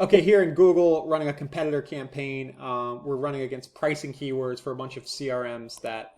Okay, here in Google, running a competitor campaign, we're running against pricing keywords for a bunch of CRMs that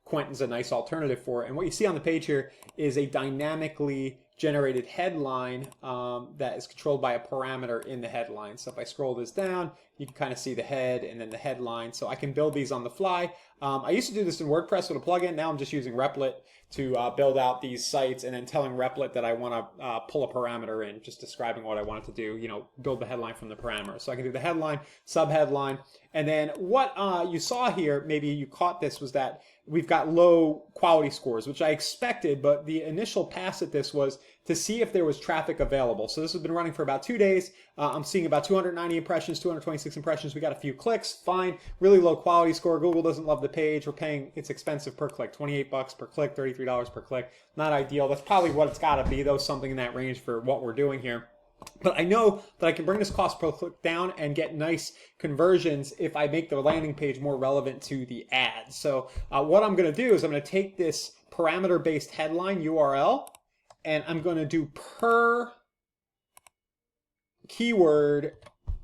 Quentin's a nice alternative for. And what you see on the page here is a dynamically generated headline that is controlled by a parameter in the headline. So if I scroll this down, you can kind of see the head and then the headline. So I can build these on the fly. I used to do this in WordPress with a plugin. Now I'm just using Replit to build out these sites and then telling Replit that I want to pull a parameter in, just describing what I want it to do, build the headline from the parameter. So I can do the headline, subheadline, and then what you saw here, maybe you caught this, was that we've got low quality scores, which I expected, but the initial pass at this was to see if there was traffic available. So this has been running for about 2 days. I'm seeing about 290 impressions, 226 impressions. We got a few clicks, fine. Really low quality score. Google doesn't love the page. We're paying, it's expensive per click, 28 bucks per click, $33 per click. Not ideal. That's probably what it's got to be, though, something in that range for what we're doing here. But I know that I can bring this cost per click down and get nice conversions if I make the landing page more relevant to the ad. So what I'm going to do is I'm going to take this parameter-based headline URL and I'm going to do per keyword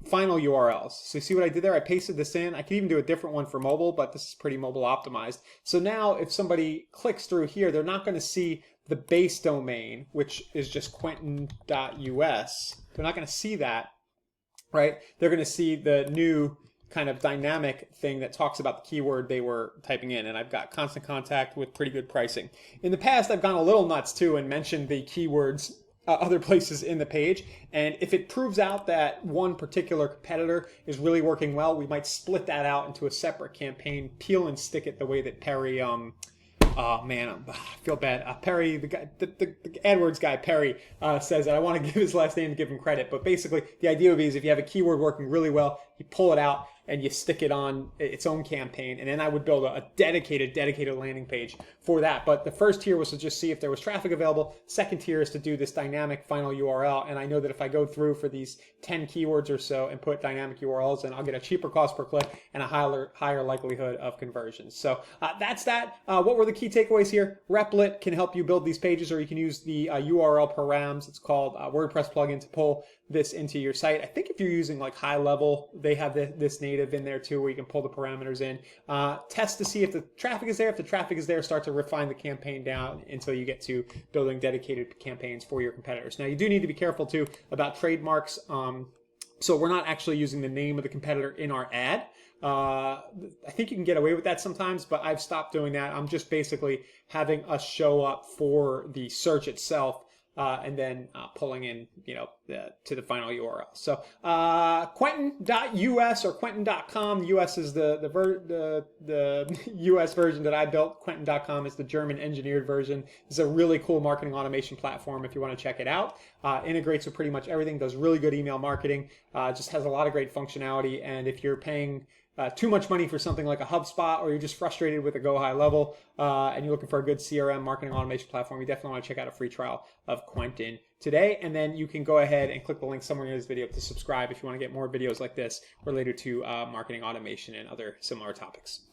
final URLs. So you see what I did there? I pasted this in. I could even do a different one for mobile, but this is pretty mobile optimized. So now if somebody clicks through here, they're not going to see the base domain, which is just quentin.us. They're not going to see that, right? They're going to see the new kind of dynamic thing that talks about the keyword they were typing in. And I've got constant contact with pretty good pricing. In the past, I've gone a little nuts too and mentioned the keywords other places in the page. And if it proves out that one particular competitor is really working well, we might split that out into a separate campaign, peel and stick it the way that Perry, oh man, I feel bad. Perry, the guy, the AdWords guy, Perry, says that I want to give his last name to give him credit. But basically, the idea would be is if you have a keyword working really well, you pull it out and you stick it on its own campaign. And then I would build a dedicated landing page for that. But the first tier was to just see if there was traffic available. Second tier is to do this dynamic final URL. And I know that if I go through for these 10 keywords or so and put dynamic URLs in, I'll get a cheaper cost per click and a higher likelihood of conversions. So that's that. What were the key takeaways here? Replit can help you build these pages, or you can use the URL params. It's called WordPress plugin to pull this into your site. I think if you're using like high level, they have this native in there too, where you can pull the parameters in. Test to see if the traffic is there. If the traffic is there, start to refine the campaign down until you get to building dedicated campaigns for your competitors. Now, you do need to be careful too about trademarks. So we're not actually using the name of the competitor in our ad. I think you can get away with that sometimes, but I've stopped doing that. I'm just basically having us show up for the search itself. And then pulling in, to the final URL. So Quentin.us or Quentin.com. US is the US version that I built. Quentin.com is the German engineered version. It's a really cool marketing automation platform if you want to check it out. Integrates with pretty much everything. Does really good email marketing. Just has a lot of great functionality. And if you're paying too much money for something like a HubSpot, or you're just frustrated with a go high level and you're looking for a good CRM marketing automation platform, you definitely want to check out a free trial of Quentin today. And then you can go ahead and click the link somewhere in this video to subscribe if you want to get more videos like this related to marketing automation and other similar topics.